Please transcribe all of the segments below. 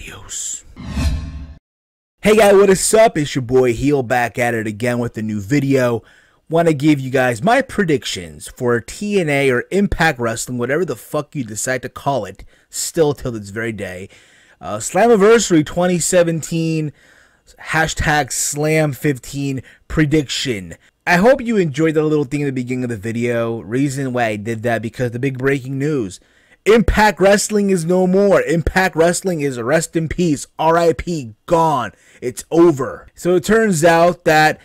Adios. Hey guys, what is up? It's your boy Heel back at it again with a new video. Want to give you guys my predictions for TNA or Impact Wrestling, whatever the fuck you decide to call it, still till this very day. Slammiversary 2017, hashtag Slam15 prediction. I hope you enjoyed that little thing at the beginning of the video. Reason why I did that, because the big breaking news. Impact Wrestling is no more. Impact Wrestling is rest in peace. RIP, gone. It's over. So it turns out that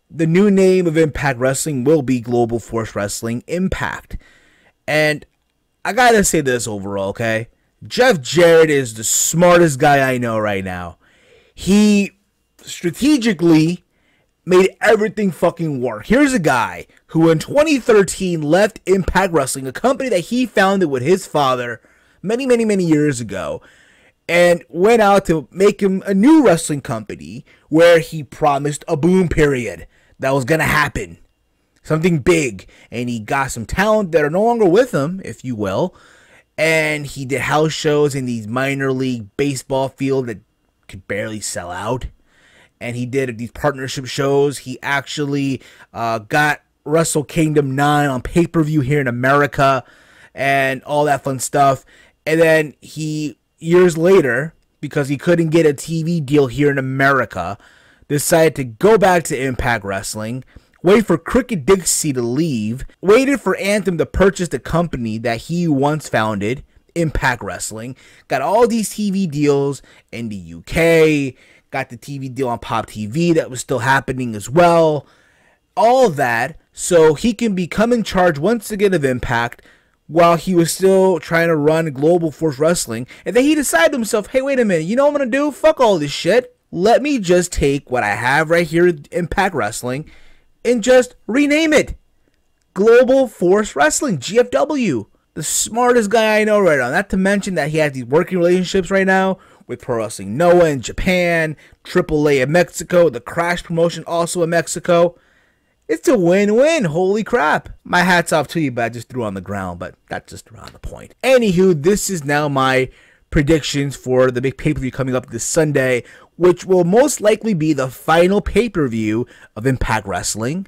the new name of Impact Wrestling will be Global Force Wrestling Impact. And I gotta say this overall, okay? Jeff Jarrett is the smartest guy I know right now. He strategically made everything fucking work. Here's a guy who in 2013 left Impact Wrestling, a company that he founded with his father many years ago, and went out to make him a new wrestling company where he promised a boom period that was going to happen. Something big. And he got some talent that are no longer with him, if you will. And he did house shows in these minor league baseball field that could barely sell out. And he did these partnership shows. He actually got Wrestle Kingdom 9 on pay-per-view here in America and all that fun stuff. And then he, years later, because he couldn't get a TV deal here in America, decided to go back to Impact Wrestling, wait for Crooked Dixie to leave, waited for Anthem to purchase the company that he once founded, Impact Wrestling, got all these TV deals in the UK, got the TV deal on Pop TV that was still happening as well. All of that so he can become in charge once again of Impact while he was still trying to run Global Force Wrestling. And then he decided to himself, hey, wait a minute, you know what I'm going to do? Fuck all this shit. Let me just take what I have right here at Impact Wrestling and just rename it Global Force Wrestling, GFW. The smartest guy I know right now. Not to mention that he has these working relationships right now with Pro Wrestling Noah in Japan, AAA in Mexico, the Crash promotion also in Mexico. It's a win-win. Holy crap. My hat's off to you, but I just threw on the ground, but that's just around the point. Anywho, this is now my predictions for the big pay-per-view coming up this Sunday, which will most likely be the final pay-per-view of Impact Wrestling.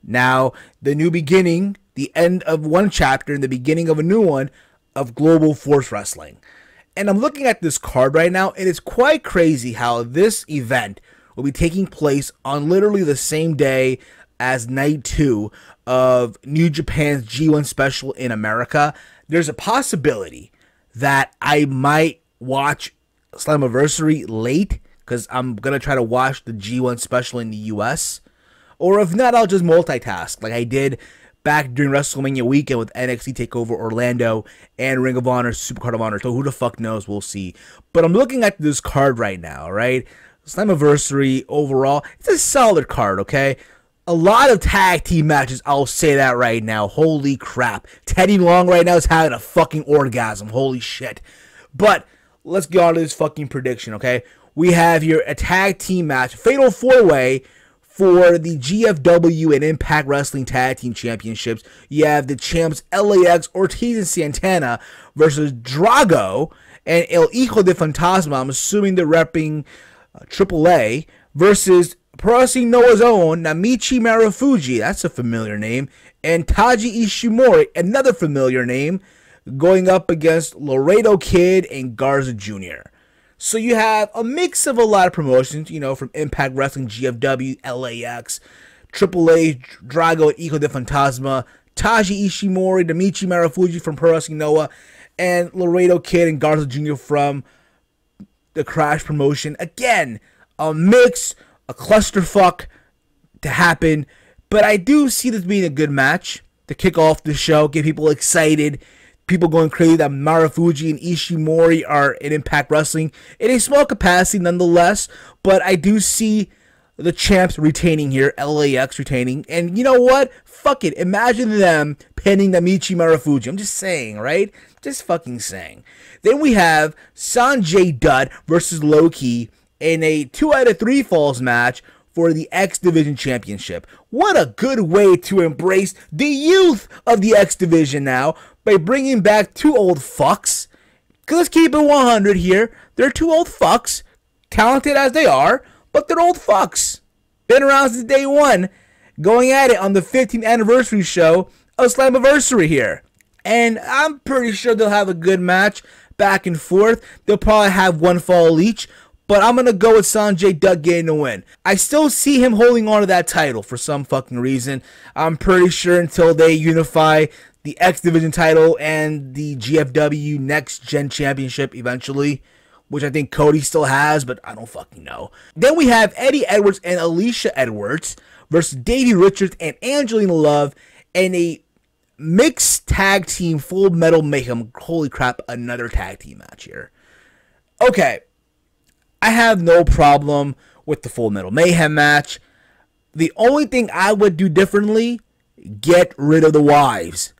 Now, the new beginning, the end of one chapter and the beginning of a new one of Global Force Wrestling. And I'm looking at this card right now, and it's quite crazy how this event will be taking place on literally the same day as Night 2 of New Japan's G1 special in America. There's a possibility that I might watch Slammiversary late, because I'm going to try to watch the G1 special in the US. Or if not, I'll just multitask like I did back during WrestleMania weekend with NXT TakeOver Orlando and Ring of Honor, Supercard of Honor. So who the fuck knows? We'll see. But I'm looking at this card right now, right? Slammiversary overall, it's a solid card, okay? A lot of tag team matches, I'll say that right now. Holy crap. Teddy Long right now is having a fucking orgasm. Holy shit. But let's get on to this fucking prediction, okay? We have here a tag team match, Fatal 4-Way, for the GFW and Impact Wrestling Tag Team Championships. You have the champs LAX, Ortiz and Santana versus Drago and El Hijo de Fantasma, I'm assuming they're repping AAA, versus Pro Wrestling Noah's own Namichi Marufuji, that's a familiar name, and Taji Ishimori, another familiar name, going up against Laredo Kid and Garza Jr. So you have a mix of a lot of promotions, you know, from Impact Wrestling, GFW, LAX, AAA, Drago, and Hijo de Fantasma, Taji Ishimori, Namichi Marufuji from Pro Wrestling Noah, and Laredo Kid and Garza Jr. from the Crash promotion. Again, a mix, a clusterfuck to happen, but I do see this being a good match to kick off the show, get people excited. People going crazy that Marufuji and Ishimori are in Impact Wrestling in a small capacity nonetheless, but I do see the champs retaining here, LAX retaining, and you know what? Fuck it. Imagine them pinning Namichi Marufuji. I'm just saying, right? Just fucking saying. Then we have Sanjay Dutt versus Loki in a 2 out of 3 falls match for the X Division Championship. What a good way to embrace the youth of the X Division now, by bringing back 2 old fucks let's keep it 100 here. They're two old fucks, talented as they are, but they're old fucks. Been around since day one, going at it on the 15th anniversary show of Slammiversary here. And I'm pretty sure they'll have a good match back and forth. They'll probably have one fall each, but I'm going to go with Sanjay Dutt getting the win. I still see him holding on to that title for some fucking reason. I'm pretty sure until they unify the X Division title and the GFW Next Gen Championship eventually, which I think Cody still has, but I don't fucking know. Then we have Eddie Edwards and Alicia Edwards versus Davey Richards and Angelina Love in a mixed tag team Full Metal Mayhem. Holy crap, another tag team match here. Okay, I have no problem with the Full Metal Mayhem match. The only thing I would do differently, get rid of the wives.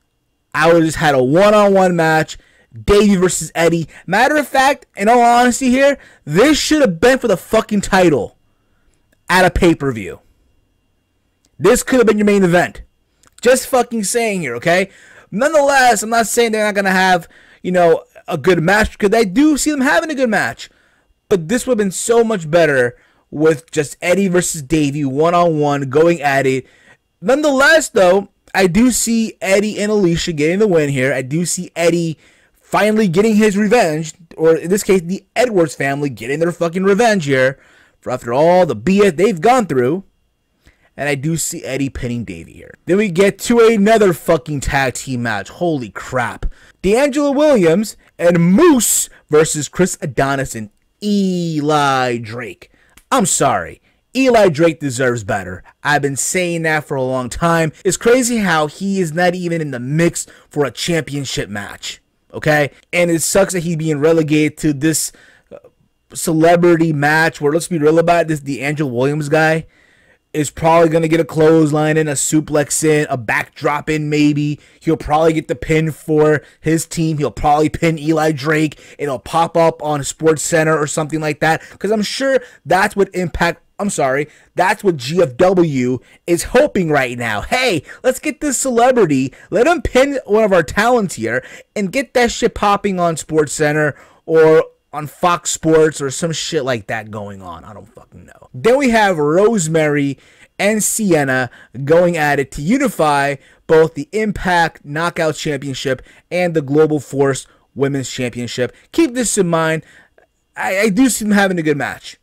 I would have just had a one-on-one match, Davey versus Eddie. Matter of fact, in all honesty here, this should have been for the fucking title at a pay-per-view. This could have been your main event. Just fucking saying here, okay? Nonetheless, I'm not saying they're not going to have, you know, a good match, because I do see them having a good match. But this would have been so much better with just Eddie versus Davey one-on-one going at it. Nonetheless, though, I do see Eddie and Alicia getting the win here. I do see Eddie finally getting his revenge, or in this case, the Edwards family getting their fucking revenge here for after all the BS they've gone through. And I do see Eddie pinning Davey here. Then we get to another fucking tag team match. Holy crap. D'Angelo Williams and Moose versus Chris Adonis and Eli Drake. I'm sorry. Eli Drake deserves better. I've been saying that for a long time. It's crazy how he is not even in the mix for a championship match. Okay? And it sucks that he's being relegated to this celebrity match where, let's be real about it, this D'Angelo Williams guy is probably going to get a clothesline in, a suplex in, a backdrop in maybe. He'll probably get the pin for his team. He'll probably pin Eli Drake. It'll pop up on Sports Center or something like that. Because I'm sure that's what that's what GFW is hoping right now. Hey, let's get this celebrity. Let him pin one of our talents here and get that shit popping on Sports Center or on Fox Sports or some shit like that going on. I don't fucking know. Then we have Rosemary and Sienna going at it to unify both the Impact Knockout Championship and the Global Force Women's Championship. Keep this in mind. I do see them having a good match.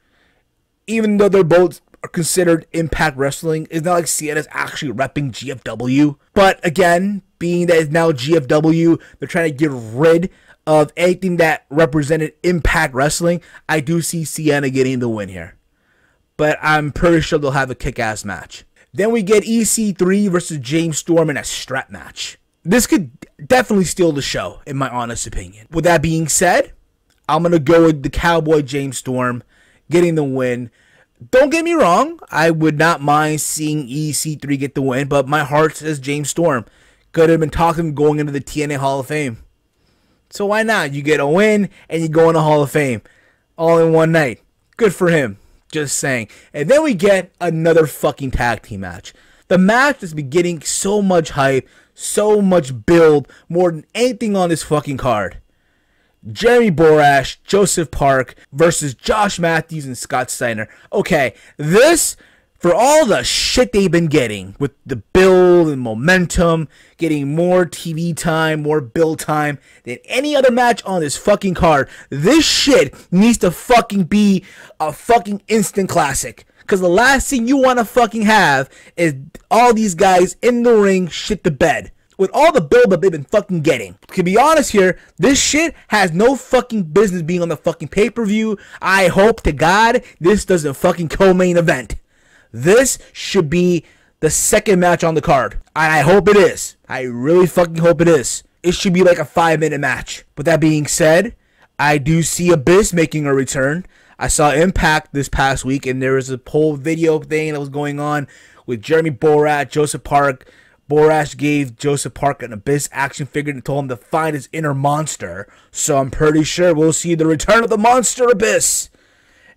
Even though they're both considered Impact Wrestling, it's not like Sienna's actually repping GFW. But again, being that it's now GFW, they're trying to get rid of anything that represented Impact Wrestling. I do see Sienna getting the win here. But I'm pretty sure they'll have a kick-ass match. Then we get EC3 versus James Storm in a strap match. This could definitely steal the show, in my honest opinion. With that being said, I'm going to go with the Cowboy James Storm getting the win. Don't get me wrong, I would not mind seeing EC3 get the win, but my heart says James Storm. Could have been talking going into the TNA Hall of Fame. So why not? You get a win and you go in the Hall of Fame all in one night. Good for him. Just saying. And then we get another fucking tag team match. The match has been getting so much hype, so much build, more than anything on this fucking card. Jeremy Borash, Joseph Park versus Josh Matthews and Scott Steiner. Okay, this, for all the shit they've been getting with the build and momentum, getting more TV time, more build time than any other match on this fucking card, this shit needs to fucking be a fucking instant classic. Because the last thing you want to fucking have is all these guys in the ring shit the bed. With all the build that they've been fucking getting. To be honest here, this shit has no fucking business being on the fucking pay-per-view. I hope to God this doesn't fucking co-main event. This should be the second match on the card. I hope it is. I really fucking hope it is. It should be like a 5-minute match. But that being said, I do see Abyss making a return. I saw Impact this past week, and there was a whole video thing that was going on with Jeremy Borash, Joseph Park. Borash gave Joseph Park an Abyss action figure and told him to find his inner monster. So I'm pretty sure we'll see the return of the monster Abyss.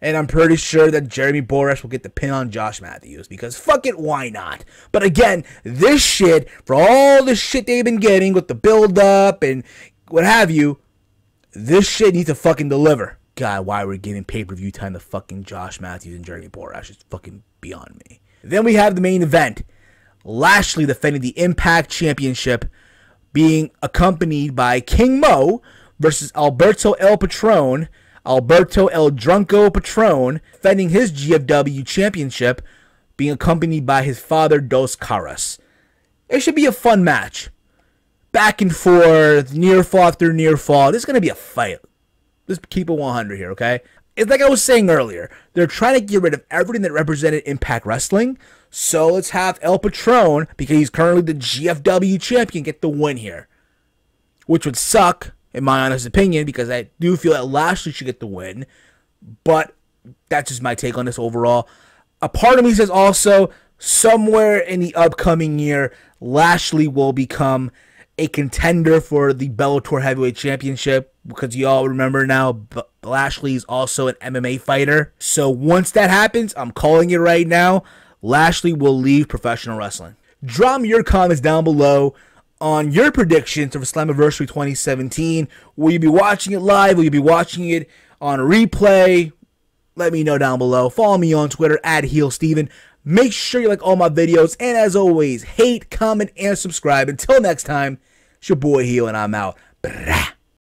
And I'm pretty sure that Jeremy Borash will get the pin on Josh Matthews. Because fuck it, why not? But again, this shit, for all the shit they've been getting with the build-up and what have you, This shit needs to fucking deliver. God, why we're giving pay-per-view time to fucking Josh Matthews and Jeremy Borash is fucking beyond me. Then we have the main event. Lashley defending the Impact Championship, being accompanied by King Mo versus Alberto El Patron. Alberto El Drunko Patron defending his GFW Championship, being accompanied by his father Dos Caras. It should be a fun match. Back and forth, near fall after near fall. This is going to be a fight. Let's keep it 100 here, okay? It's like I was saying earlier. They're trying to get rid of everything that represented Impact Wrestling. So let's have El Patron, because he's currently the GFW champion, get the win here. Which would suck, in my honest opinion, because I do feel that Lashley should get the win. But that's just my take on this overall. A part of me says also, somewhere in the upcoming year, Lashley will become a contender for the Bellator Heavyweight Championship, because you all remember now, Lashley is also an MMA fighter. So once that happens, I'm calling it right now, Lashley will leave professional wrestling. Drop me your comments down below on your predictions for Slammiversary 2017. Will you be watching it live? Will you be watching it on replay? Let me know down below. Follow me on Twitter @HeelSteven. Make sure you like all my videos. And as always, hate, comment, and subscribe. Until next time, it's your boy Heel, and I'm out. Brah.